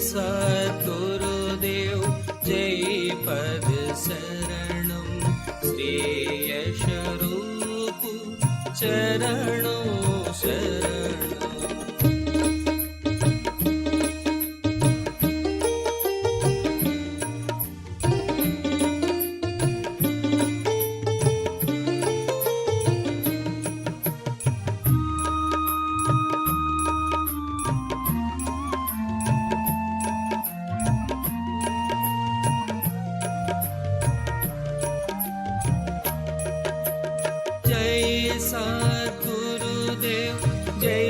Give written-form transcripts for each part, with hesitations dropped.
सद्गुरुदेव जय पद शरणं श्रेयस्वरूप चरणों शरणं। जय सद्गुरुदेव जय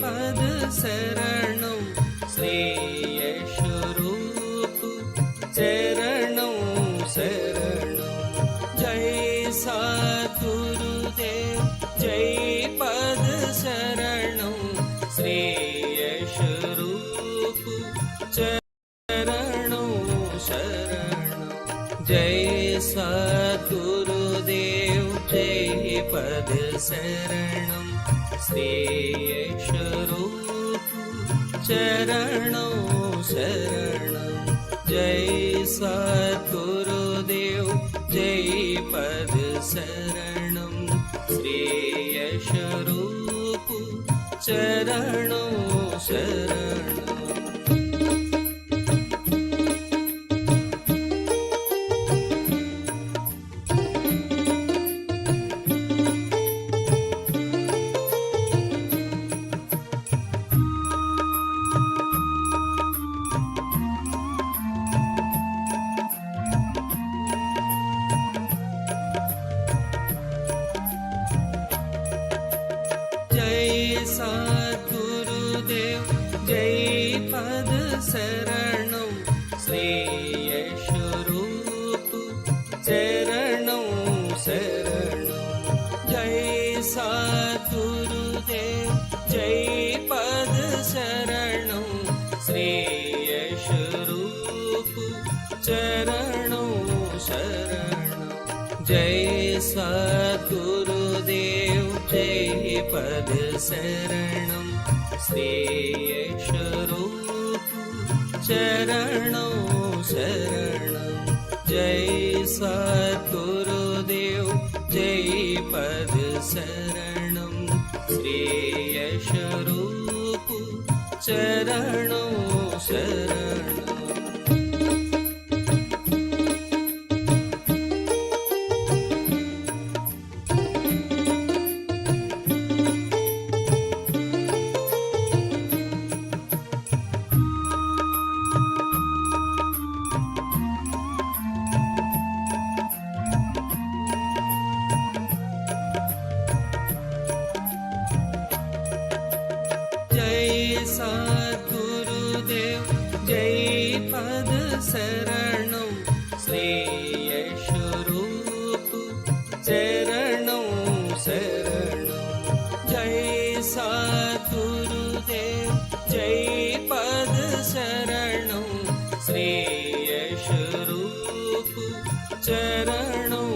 पद शरणं श्रेयस्वरूप चरणों शरणं। जय सद्गुरुदेव जय पद शरणं श्रेयस्वरूप चरणों शरणं। जय सद्गुरुदेव जय पद शरणं श्रेयस्वरूप चरणों शरणं। जय सद्गुरुदेव जय पद शरणं श्रेयस्वरूप चरणों शरणं। जय सद्गुरुदेव जय पद शरणं श्रेयस्वरूप चरणों शरणं। जय सद्गुरुदेव जय पद शरणं श्रेयस्वरूप चरणों शरणं। जय सद्गुरुदेव जय पद शरणं श्रेयस्वरूप चरणों शरणं। जय सद्गुरुदेव जय पद शरणं श्रेयस्वरूप चरणों शरणं। जय सद्गुरुदेव जय पद शरणं श्रेयस्वरूप चरणों शरणं। जय सद्गुरुदेव जय पद शरणं श्रेयस्वरूप चरणों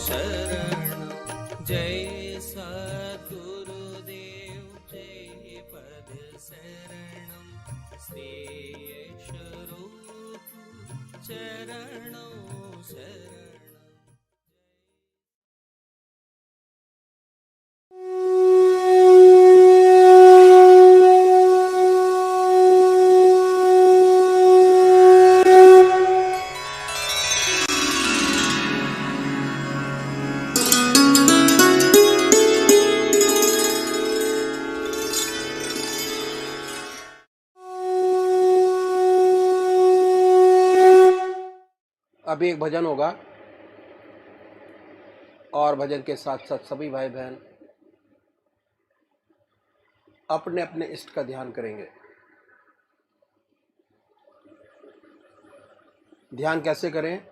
शरणं। जय सद्गुरुदेव जय पद शरणं श्रेयस्वरूप चरणों शरणं। अभी एक भजन होगा और भजन के साथ साथ सभी भाई बहन अपने अपने इष्ट का ध्यान करेंगे। ध्यान कैसे करें?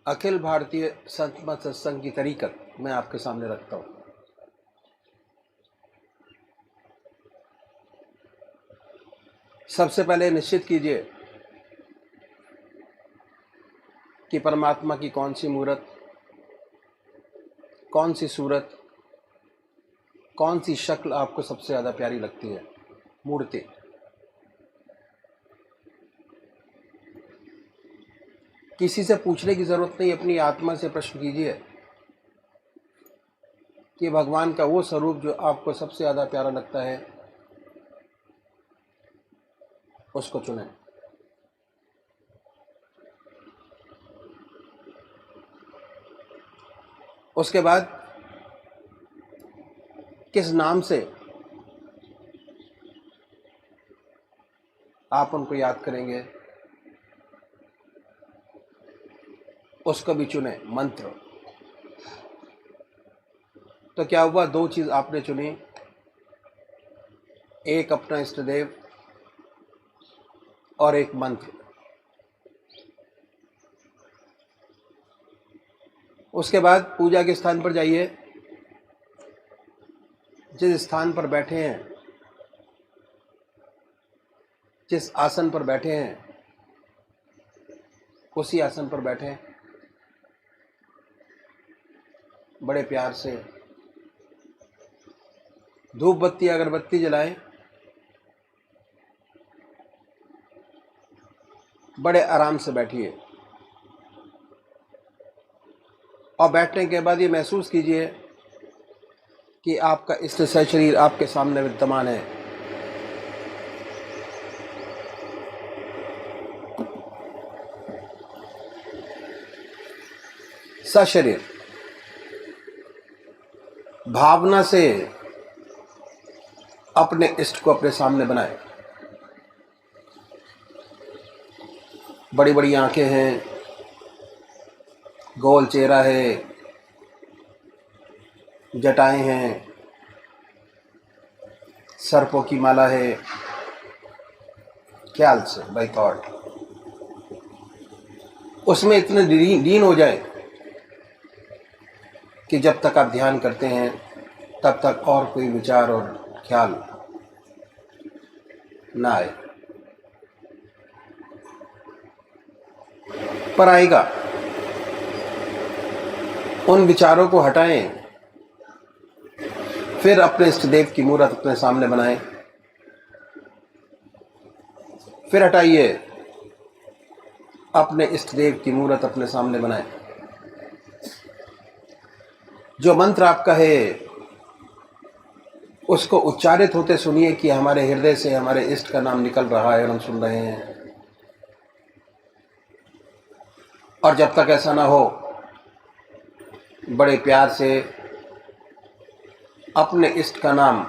अखिल भारतीय संत मत सत्संग की तरीकत मैं आपके सामने रखता हूं। सबसे पहले निश्चित कीजिए कि परमात्मा की कौन सी मूर्त, कौन सी सूरत कौन सी शक्ल आपको सबसे ज़्यादा प्यारी लगती है? मूर्ति। किसी से पूछने की ज़रूरत नहीं, अपनी आत्मा से प्रश्न कीजिए कि भगवान का वो स्वरूप जो आपको सबसे ज़्यादा प्यारा लगता है, उसको चुनें। उसके बाद किस नाम से आप उनको याद करेंगे, उसको भी चुने। मंत्र। तो क्या हुआ, दो चीज आपने चुनी, एक अपना इष्ट देव और एक मंत्र। उसके बाद पूजा के स्थान पर जाइए, जिस स्थान पर बैठे हैं, जिस आसन पर बैठे हैं, उसी आसन पर बैठे, बड़े प्यार से धूप बत्ती अगरबत्ती जलाएं, बड़े आराम से बैठिए और बैठने के बाद ये महसूस कीजिए कि आपका इष्ट शरीर आपके सामने विद्यमान है। सशरीर भावना से अपने इष्ट को अपने सामने बनाए। बड़ी बड़ी आंखें हैं, गोल चेहरा है, जटाएं हैं, सर्पों की माला है। ख्याल से, बाय थॉट उसमें इतने लीन हो जाए कि जब तक आप ध्यान करते हैं तब तक और कोई विचार और ख्याल ना आए, पर आएगा। उन विचारों को हटाएं, फिर अपने इष्ट देव की मूर्त अपने सामने बनाएं, फिर हटाइए, अपने इष्ट देव की मूर्त अपने सामने बनाएं। जो मंत्र आपका है उसको उच्चारित होते सुनिए कि हमारे हृदय से हमारे इष्ट का नाम निकल रहा है और हम सुन रहे हैं। और जब तक ऐसा ना हो, बड़े प्यार से अपने इष्ट का नाम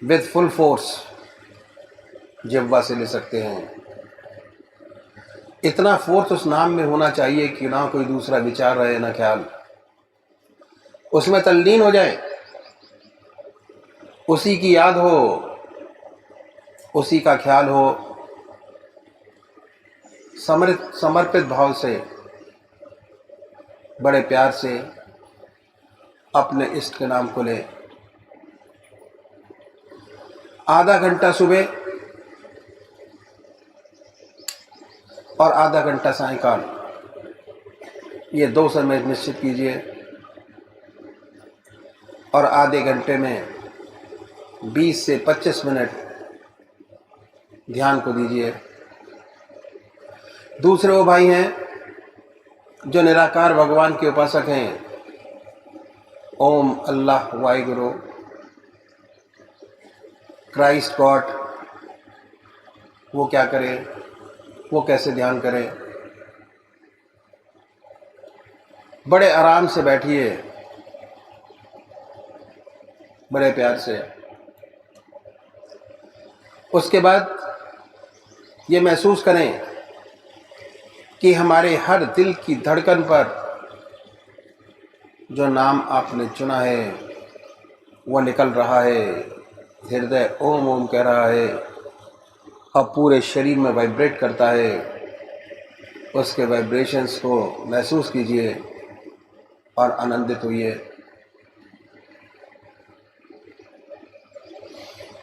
विद फुल फोर्स जिह्वा से ले सकते हैं। इतना फोर्स उस नाम में होना चाहिए कि ना कोई दूसरा विचार रहे, ना ख्याल, उसमें तल्लीन हो जाए, उसी की याद हो, उसी का ख्याल हो। समर्पित भाव से बड़े प्यार से अपने इष्ट के नाम को ले। आधा घंटा सुबह और आधा घंटा सायंकाल, ये 2 समय निश्चित कीजिए और आधे घंटे में 20 से 25 मिनट ध्यान को दीजिए। दूसरे वो भाई हैं जो निराकार भगवान के उपासक हैं, ओम अल्लाह वाहिगुरु क्राइस्ट गॉड, वो क्या करें, वो कैसे ध्यान करें। बड़े आराम से बैठिए, बड़े प्यार से। उसके बाद ये महसूस करें कि हमारे हर दिल की धड़कन पर जो नाम आपने चुना है वो निकल रहा है। हृदय ओम ओम कह रहा है और पूरे शरीर में वाइब्रेट करता है। उसके वाइब्रेशंस को महसूस कीजिए और आनंदित होइए।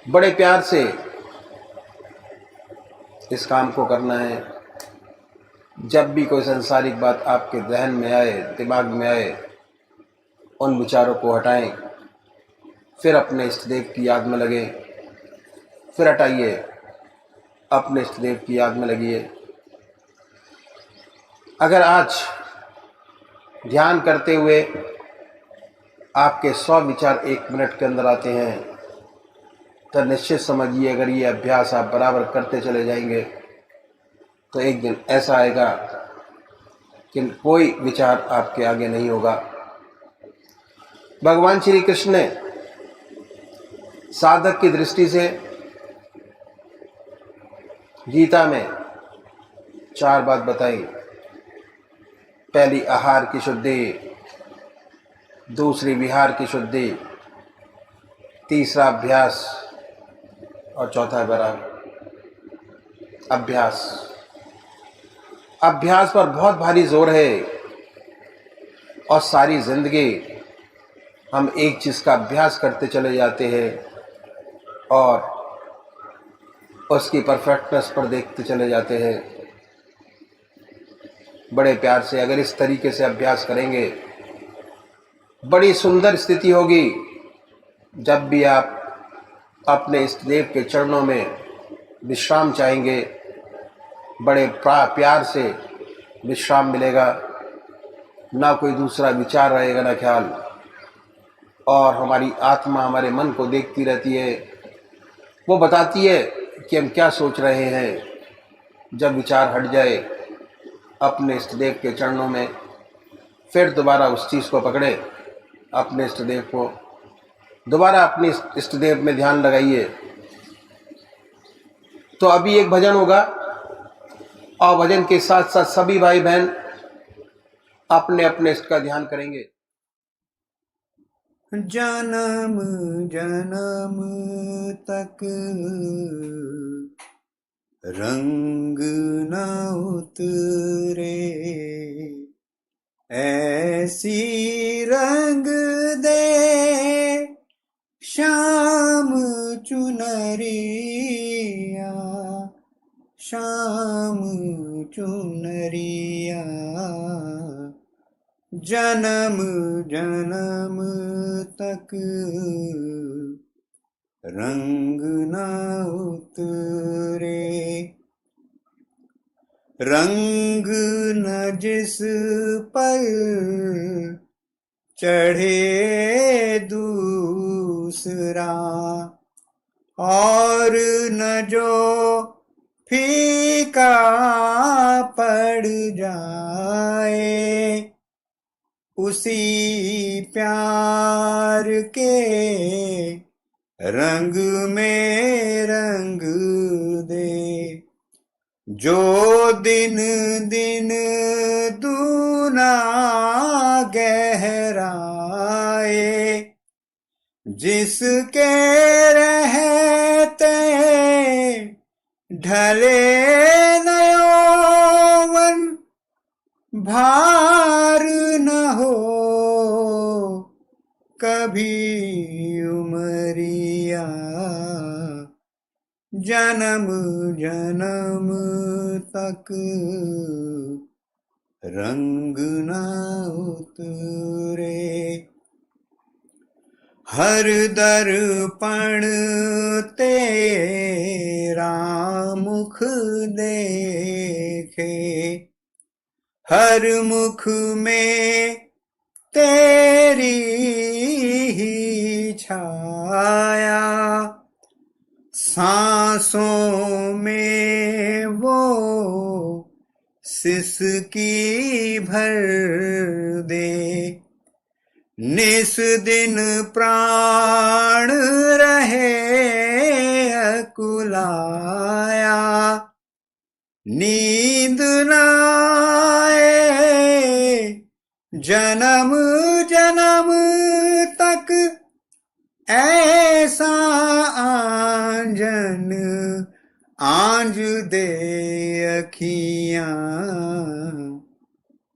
बड़े प्यार से इस काम को करना है। जब भी कोई सांसारिक बात आपके जहन में आए, दिमाग में आए, उन विचारों को हटाएं, फिर अपने इष्ट देव की याद में लगे, फिर हटाइए, अपने इष्ट देव की याद में लगिए। अगर आज ध्यान करते हुए आपके 100 विचार 1 मिनट के अंदर आते हैं, तो निश्चित समझिए अगर ये अभ्यास आप बराबर करते चले जाएंगे तो एक दिन ऐसा आएगा कि कोई विचार आपके आगे नहीं होगा। भगवान श्री कृष्ण ने साधक की दृष्टि से गीता में 4 बात बताई। पहली आहार की शुद्धि, दूसरी विहार की शुद्धि, तीसरा अभ्यास और चौथा बराबर अभ्यास। अभ्यास पर बहुत भारी जोर है और सारी जिंदगी हम एक चीज का अभ्यास करते चले जाते हैं और उसकी परफेक्टनेस पर देखते चले जाते हैं। बड़े प्यार से अगर इस तरीके से अभ्यास करेंगे, बड़ी सुंदर स्थिति होगी। जब भी आप अपने इष्ट देव के चरणों में विश्राम चाहेंगे, बड़े प्यार से विश्राम मिलेगा, ना कोई दूसरा विचार रहेगा ना ख्याल, और हमारी आत्मा हमारे मन को देखती रहती है, वो बताती है कि हम क्या सोच रहे हैं। जब विचार हट जाए अपने इष्ट देव के चरणों में, फिर दोबारा उस चीज़ को पकड़े, अपने इष्ट देव को दोबारा अपने इष्ट देव में ध्यान लगाइए। तो अभी एक भजन होगा और भजन के साथ साथ सभी भाई बहन अपने अपने इष्ट का ध्यान करेंगे। जन्म जन्म तक रंग न उतरे, ऐसी रंग दे श्याम चुनरिया, श्याम चुनरिया। जन्म जन्म तक रंग न उतरे, रंग न जिस पर चढ़े दूसरा, और न जो फीका पड़ जाए, उसी प्यार के रंग में रंग दे। जो दिन दिन दूना गहराए, जिसके रहते ढले न यौवन, भार न हो कभी उमरिया। जन्म जन्म तक रंग न उतरे। हर दर्पण तेरा मुख देखे, हर मुख में तेरी ही छाया, सांसों में वो सिसकी भर दे। निस दिन प्राण रहे अकुलाया, नींद न आए जन्म जन्म तक, ऐसा आंजन आंज दे अखियां।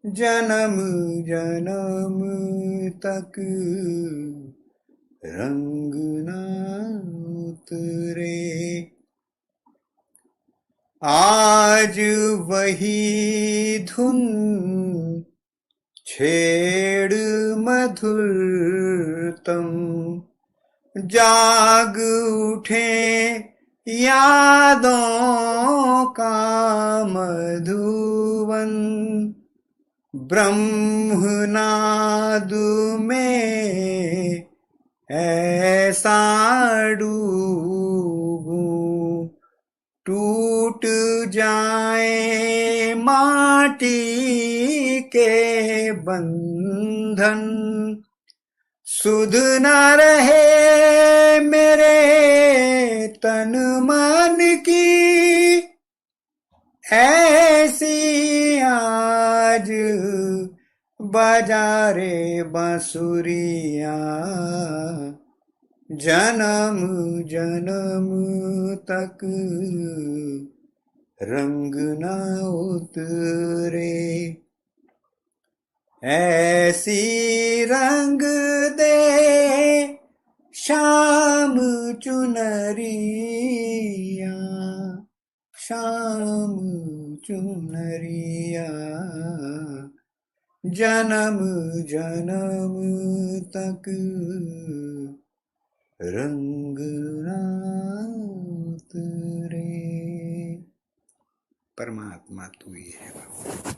जन्म जन्म तक रंग न उतरे। आज वही धुन छेड़ मधुरतम जाग उठे यादों का मधुवन ब्रह्मनाद में ऐसा डूबूं टूट जाए माटी के बंधन सुध न रहे मेरे तन मन की ऐसी आज बाजारे बांसुरिया जन्म जन्म तक रंग न उतरे ऐसी रंग दे शाम चुनरिया शाम चुनरिया जन्म जन्म तक रंग न उतरे। परमात्मा तू ही है बाबू।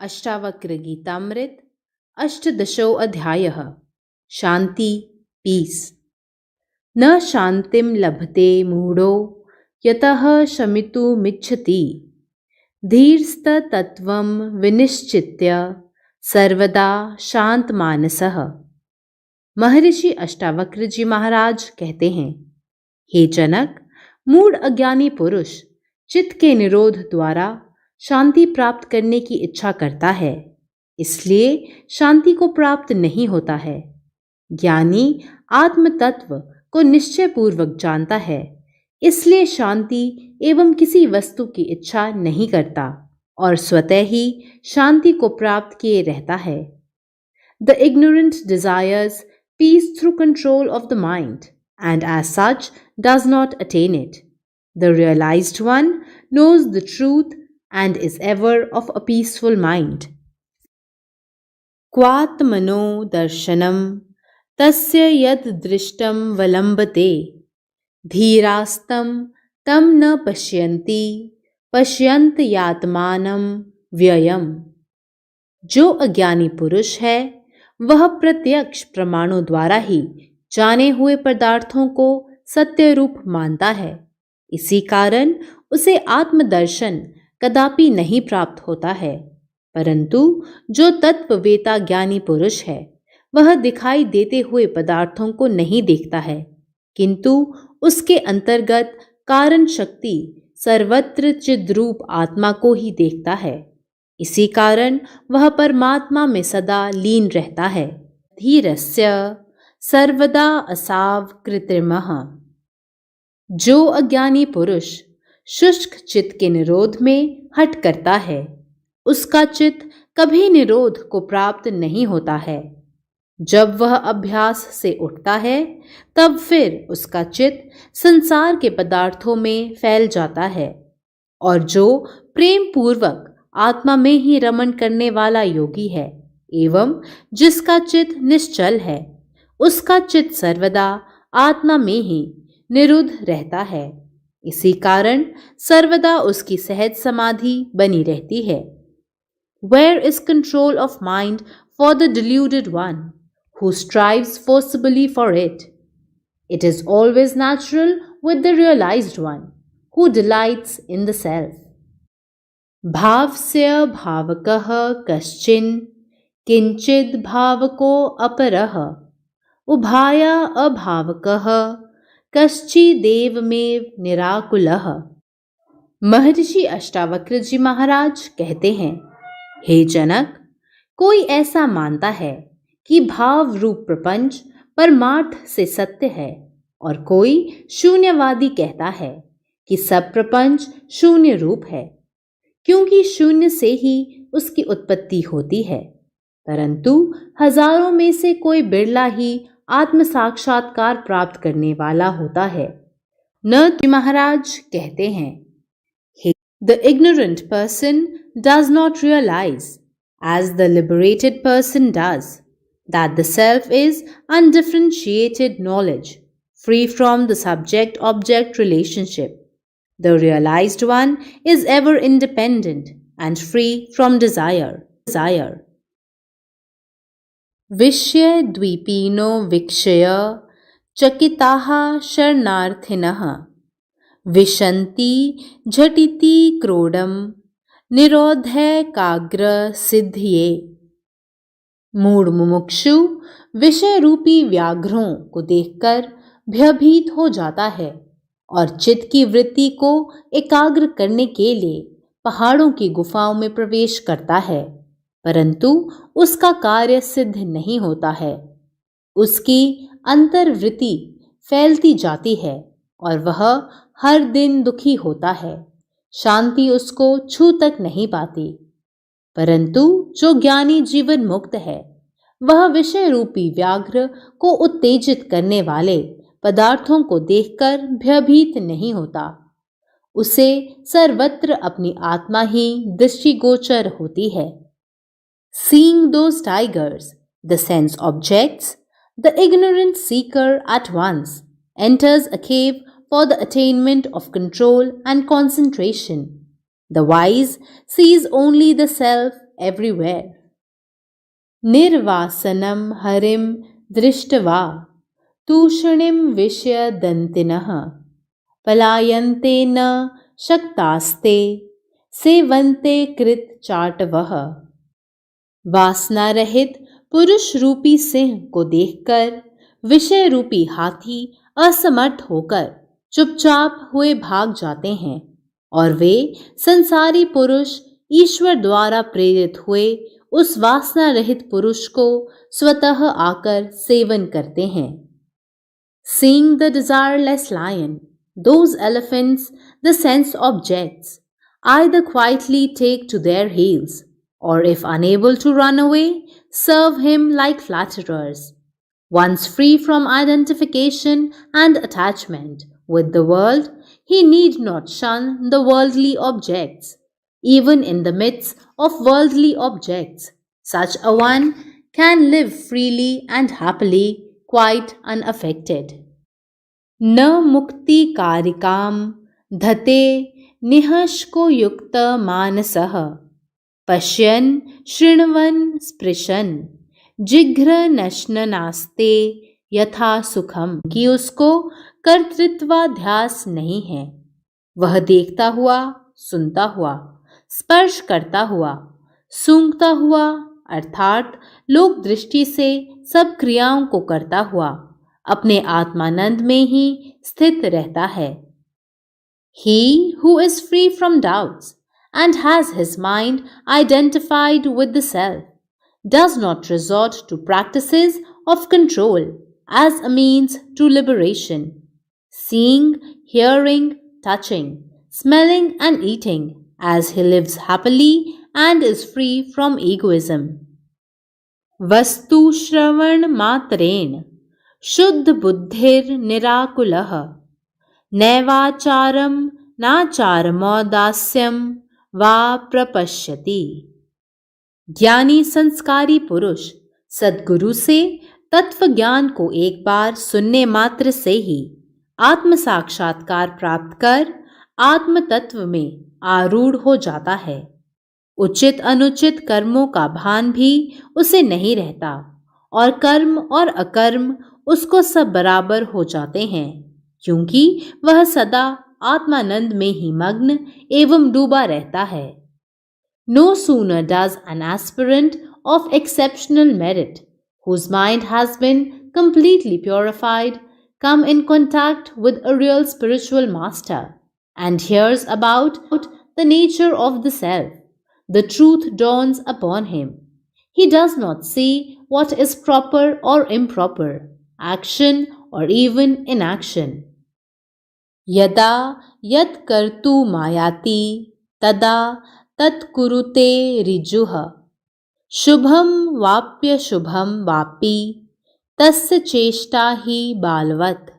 अष्टावक्र गीतामृत अष्टदशो अध्यायः शांति पीस। न शांतिं लभते मूढ़ो यतः शमितुमिच्छति धीरस्तत्त्वं विनिश्चित्य सर्वदा शांत मानसः। महर्षि अष्टावक्र जी महाराज कहते हैं, हे जनक, मूढ़ अज्ञानी पुरुष चित्त के निरोध द्वारा शांति प्राप्त करने की इच्छा करता है, इसलिए शांति को प्राप्त नहीं होता है। ज्ञानी आत्म तत्व को निश्चय पूर्वक जानता है, इसलिए शांति एवं किसी वस्तु की इच्छा नहीं करता और स्वतः ही शांति को प्राप्त किए रहता है। The ignorant desires peace through control of the mind and as such does not attain it. The realized one knows the truth and is ever of a peaceful mind. क्वात्मनो दर्शनम तस्य यद दृष्टम वलंबते धीरास्तं तम न पश्यन्ति पश्यन्त यात्मानं व्ययम। जो अज्ञानी पुरुष है वह प्रत्यक्ष प्रमाणों द्वारा ही जाने हुए पदार्थों को सत्य रूप मानता है, इसी कारण उसे आत्मदर्शन कदापि नहीं प्राप्त होता है। परंतु जो तत्ववेता ज्ञानी पुरुष है वह दिखाई देते हुए पदार्थों को नहीं देखता है, किंतु उसके अंतर्गत कारण शक्ति सर्वत्र चिद्रूप आत्मा को ही देखता है, इसी कारण वह परमात्मा में सदा लीन रहता है। धीरस्य सर्वदा असाव कृत्रिमः। जो अज्ञानी पुरुष शुष्क चित्त के निरोध में हट करता है, उसका चित्त कभी निरोध को प्राप्त नहीं होता है। जब वह अभ्यास से उठता है तब फिर उसका चित्त संसार के पदार्थों में फैल जाता है, और जो प्रेम पूर्वक आत्मा में ही रमण करने वाला योगी है एवं जिसका चित्त निश्चल है, उसका चित्त सर्वदा आत्मा में ही निरुद्ध रहता है, इसी कारण सर्वदा उसकी सहज समाधि बनी रहती है। Where is control of mind for the deluded one who strives forcibly for it? It is always natural with the realized one who delights in the self. भावस्य भावकः कश्चिन् किंचिद् भावको अपरः उभाया अभावकः कश्चिदेवमेव निराकुलः। महर्षि अष्टावक्र जी महाराज कहते हैं, हे जनक, कोई ऐसा मानता है कि भाव रूप प्रपंच परमार्थ से सत्य है, और कोई शून्यवादी कहता है कि सब प्रपंच शून्य रूप है, क्योंकि शून्य से ही उसकी उत्पत्ति होती है। परंतु हजारों में से कोई बिरला ही आत्म साक्षात्कार प्राप्त करने वाला होता है। नरद महाराज कहते हैं, The ignorant person does not realize, as the liberated person does, that the self is undifferentiated knowledge, free from the subject-object relationship. The realized one is ever independent and free from desire. विषय द्वीपीनो विक्षय चकिताः शरणार्थिनः विशन्ति झटिति क्रोडम निरोधै काग्र सिद्धिये। मूढ़ मुमुक्षु विषय रूपी व्याघ्रों को देखकर भयभीत हो जाता है और चित्त की वृत्ति को एकाग्र करने के लिए पहाड़ों की गुफाओं में प्रवेश करता है, परंतु उसका कार्य सिद्ध नहीं होता है। उसकी अंतर्वृत्ति फैलती जाती है और वह हर दिन दुखी होता है, शांति उसको छू तक नहीं पाती। परंतु जो ज्ञानी जीवन मुक्त है वह विषय रूपी व्याघ्र को उत्तेजित करने वाले पदार्थों को देखकर भयभीत नहीं होता। उसे सर्वत्र अपनी आत्मा ही दृष्टिगोचर होती है। Seeing those tigers, the sense objects, the ignorant seeker at once enters a cave for the attainment of control and concentration. The wise sees only the self everywhere. Nirvasanam harim drishtva तूषणिं विषयदन्तिनः पलायन्ते न शक्तास्ते सेवन्ते कृत चाटवः। वासना रहित पुरुष रूपी सिंह को देखकर विषय रूपी हाथी असमर्थ होकर चुपचाप हुए भाग जाते हैं और वे संसारी पुरुष ईश्वर द्वारा प्रेरित हुए उस वासना रहित पुरुष को स्वतः आकर सेवन करते हैं। Seeing the desireless lion, those elephants, the sense objects, either quietly take to their heels, or if unable to run away, serve him like flatterers. Once free from identification and attachment with the world, he need not shun the worldly objects. Even in the midst of worldly objects, such a one can live freely and happily, quite unaffected. न मुक्ति कारिकाम धते निहश्को युक्त मानसः पश्यन् शृण्वन् स्पृशन् जिघ्र नश्ननास्ते यथा सुखम, कि उसको कर्तृत्वाध्यास नहीं है। वह देखता हुआ, सुनता हुआ, स्पर्श करता हुआ, सूंघता हुआ अर्थात लोक दृष्टि से सब क्रियाओं को करता हुआ अपने आत्मानंद में ही स्थित रहता है। He who is free from doubts and has his mind identified with the self does not resort to practices of control as a means to liberation. Seeing, hearing, touching, smelling and eating as he lives happily and is free from egoism. वस्तु श्रवण मात्रेण शुद्ध बुद्धिर निराकुलः नैवाचारम नाचारमौदास्यम वा प्रपश्यति। ज्ञानी संस्कारी पुरुष सद्गुरु से तत्व ज्ञान को एक बार सुनने मात्र से ही आत्म साक्षात्कार प्राप्त कर आत्म तत्व में आरूढ़ हो जाता है। उचित अनुचित कर्मों का भान भी उसे नहीं रहता और कर्म और अकर्म उसको सब बराबर हो जाते हैं, क्योंकि वह सदा आत्मानंद में ही मग्न एवं डूबा रहता है। No sooner does an aspirant of exceptional merit, whose mind has been completely purified, come in contact with a real spiritual master and hears about the nature of the self, the truth dawns upon him. He does not see what is proper or improper, action or even inaction. यदा यत् कर्तु मायाति तदा तत् कुरुते ऋजुः शुभम वाप्य शुभम वापि तस्य चेष्टा ही बालवत्।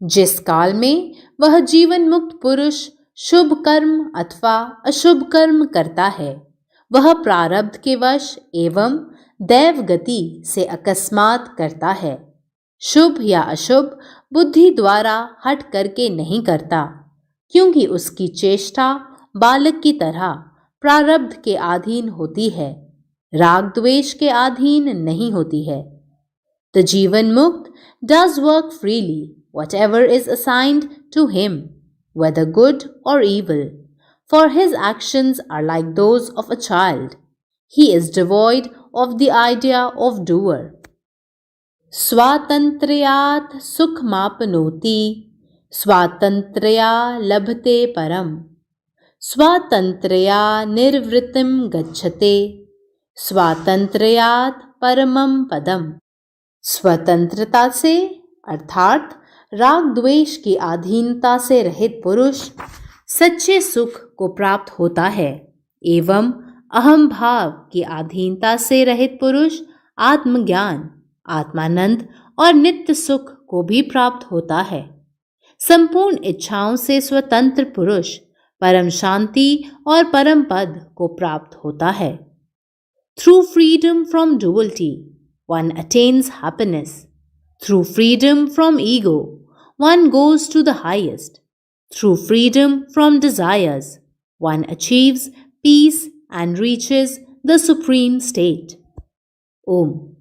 जिस काल में वह जीवन मुक्त पुरुष शुभ कर्म अथवा अशुभ कर्म करता है, वह प्रारब्ध के वश एवं दैव गति से अकस्मात करता है। शुभ या अशुभ बुद्धि द्वारा हट करके नहीं करता, क्योंकि उसकी चेष्टा बालक की तरह प्रारब्ध के अधीन होती है, राग द्वेष के अधीन नहीं होती है। The जीवन मुक्त does work freely whatever is assigned to him, whether good or evil, for his actions are like those of a child. He is devoid of the idea of doer. स्वातंत्र्यात् सुखमाप्नोति स्वातंत्र्या लभते परम स्वातंत्र्या निर्वृत्तिं गच्छते स्वातंत्र्यात् परमं पदम। स्वतंत्रता से अर्थात राग द्वेष की अधीनता से रहित पुरुष सच्चे सुख को प्राप्त होता है एवं अहम भाव की अधीनता से रहित पुरुष आत्मज्ञान, आत्मानंद और नित्य सुख को भी प्राप्त होता है। संपूर्ण इच्छाओं से स्वतंत्र पुरुष परम शांति और परम पद को प्राप्त होता है। Through freedom from duality, one attains happiness. Through freedom from ego, one goes to the highest. Through freedom from desires, one achieves peace and reaches the supreme state. Om.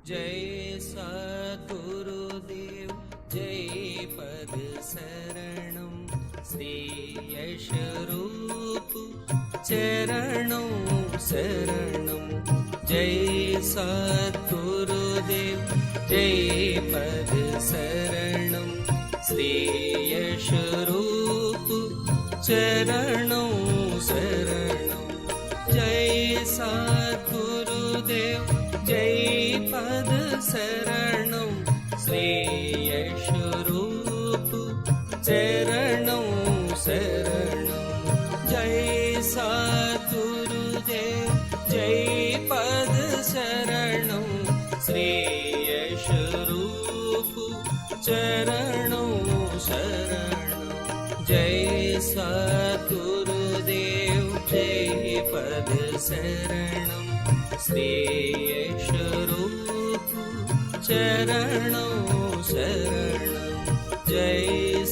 जय सद्गुरुदेव जय पद शरणं श्री यश रूप चरणों शरणं जय सद्गुरुदेव जय पद शरणं श्री यश रूप चरणों शरणं जय सद्गुरुदेव जय पद शरणं श्री यश रूप चरणों शरणं जय सद्गुरुदेव जय पद शरणं श्री यश रूप चरणों शरणं जय सद्गुरुदेव जय पद शरणं श्री यश रूप चरणों शरणं जय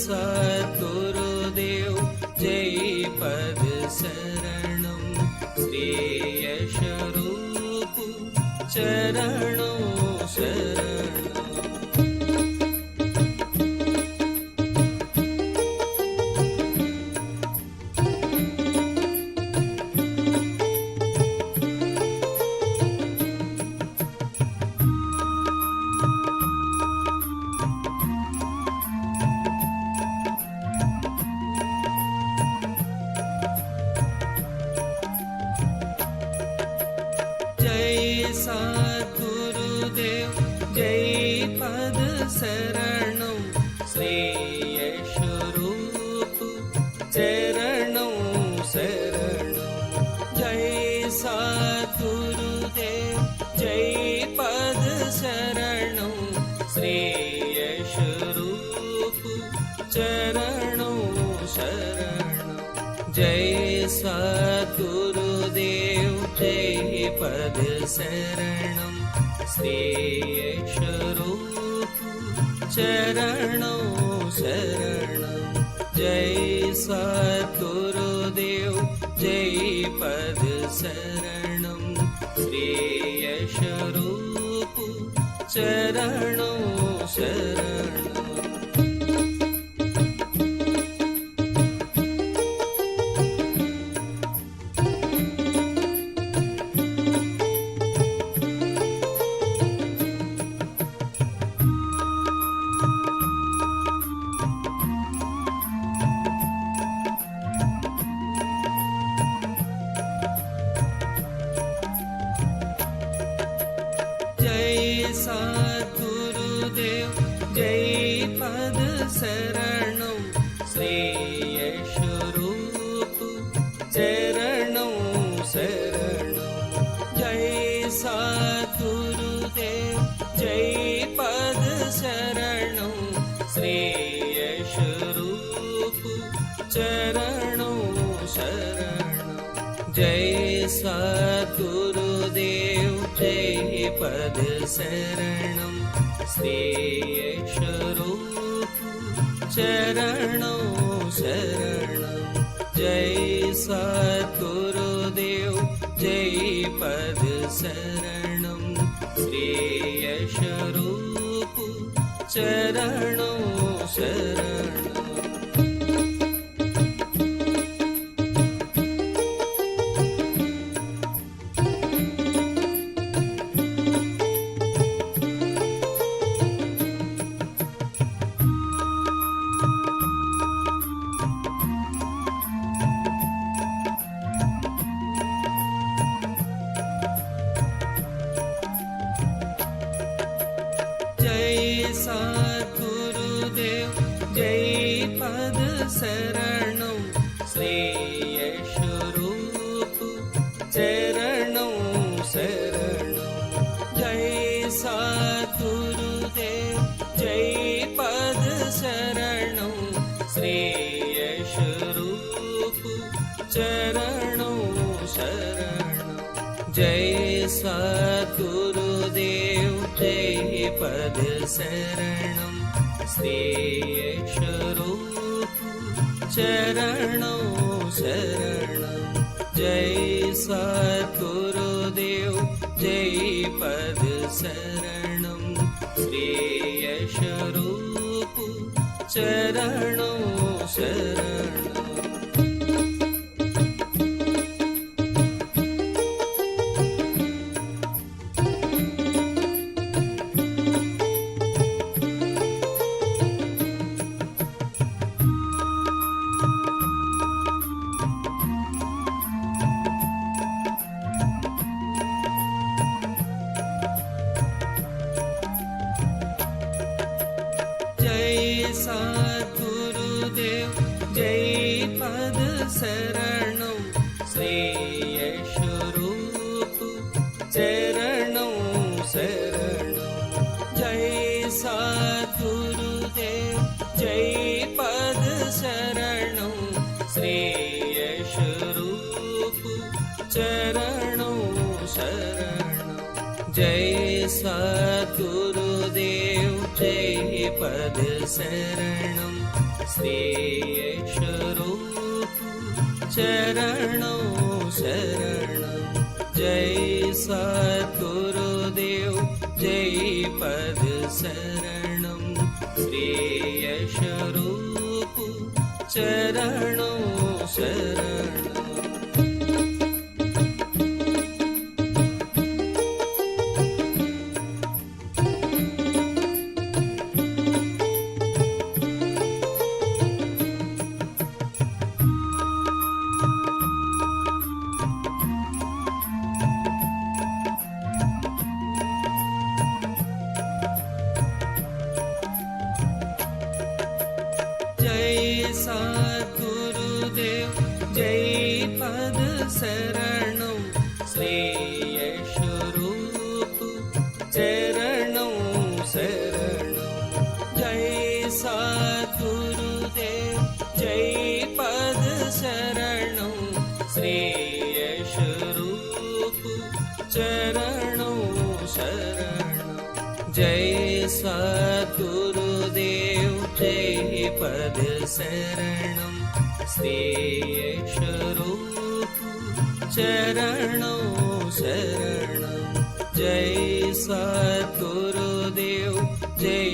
सद्गुरुदेव जय पद शरणं श्री यश रूप चरणों शरणं जय सद्गुरुदेव जय पद शरणं श्री यश रूप चरणों शरणं जय सद्गुरुदेव जय पद शरणं श्री यश रूप चरणों शरणं जय सद्गुरुदेव जय पद शरणं श्री यश रूप चरणों शरणं जय सद्गुरुदेव जय पद शरणं श्री यश रूप चरणों शरणं जय सद्गुरुदेव जय पद शरणं श्री यश रूप चरणों शरणं जय सद्गुरुदेव जय पद शरणं श्री यश रूप चरणों शरणं जय सद्गुरुदेव जय पद शरणं श्री यश रूप चरणों शरणं जय सद्गुरुदेव जय पद शरणं श्री यश रूप चरणों शरणं जय सद्गुरुदेव जय पद शरणं श्री यश रूप चरणों शरणं जय सद्गुरुदेव जय पद शरणं श्री यश रूप चरणों शरणं जय सद्गुरुदेव जय पद शरणं श्री यश रूप चरणों शरणं जय सद्गुरुदेव जय पद शरणं चरणों शरणं जय सद्गुरुदेव जय पद शरणं श्रेयस रूप चरणों शरणं जय सद्गुरुदेव जय पद शरणं श्रेयस रूप चरणों शरणं जय सद्गुरुदेव जय पद शरणं श्रेयस रूप चरणों शरणं जय सद्गुरुदेव जय पद शरणं श्रेयस रूप चरणों शरणं जय सद्गुरुदेव जय पद शरणं श्रेयस रूप चरणों शरणं जय सद्गुरुदेव जय पद शरणं श्रेयस रूप चरणों शरणं जय सद्गुरुदेव जय पद शरणं श्रेयस रूप चरणों शरणं जय सद्गुरुदेव जय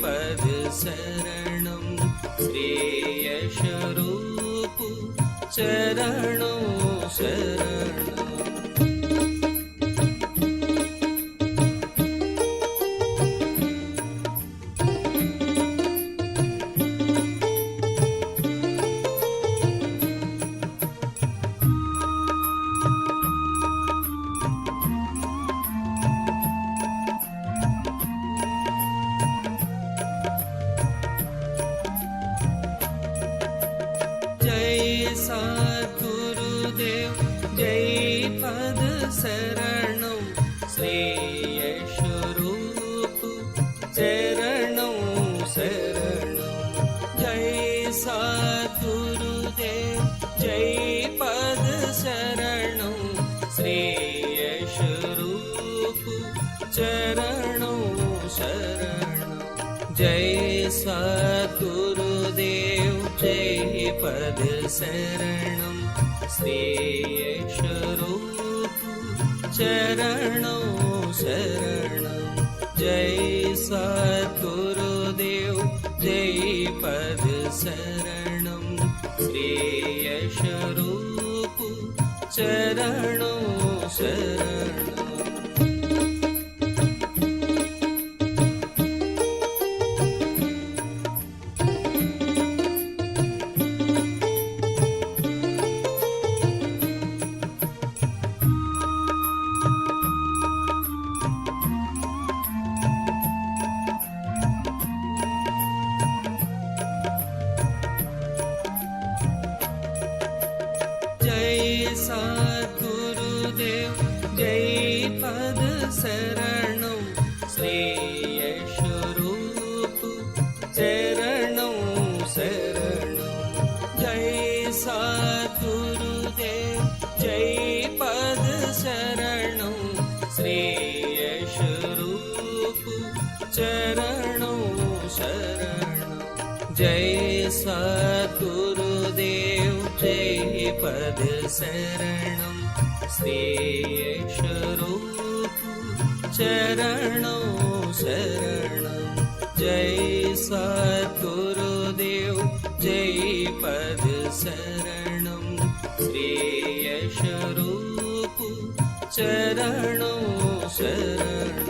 पद शरणं श्रेयस रूप चरणों शरणं जय सद्गुरुदेव जय पद शरणं श्रेयस रूप चरणों शरणं जय सद्गुरुदेव जय पद शरणं श्रेयस रूप चरणों शरणं जय सद्गुरुदेव जय पद शरणं श्रेयस रूप चरणों शरणं जय सद्गुरुदेव जय पद शरणं श्रेयस रूप चरणों शरणं जय सद्गुरुदेव जय पद शरणं श्रेयस रूप चरणों शरणं जय सद्गुरुदेव जय पद शरणं श्रेयस रूप चरणों शरणं जय सद्गुरुदेव जय पद शरणं श्रेयस रूप चरणों शरणं जय सद्गुरुदेव देव जय पद शरणं श्रेयश रूप चरणों शरणं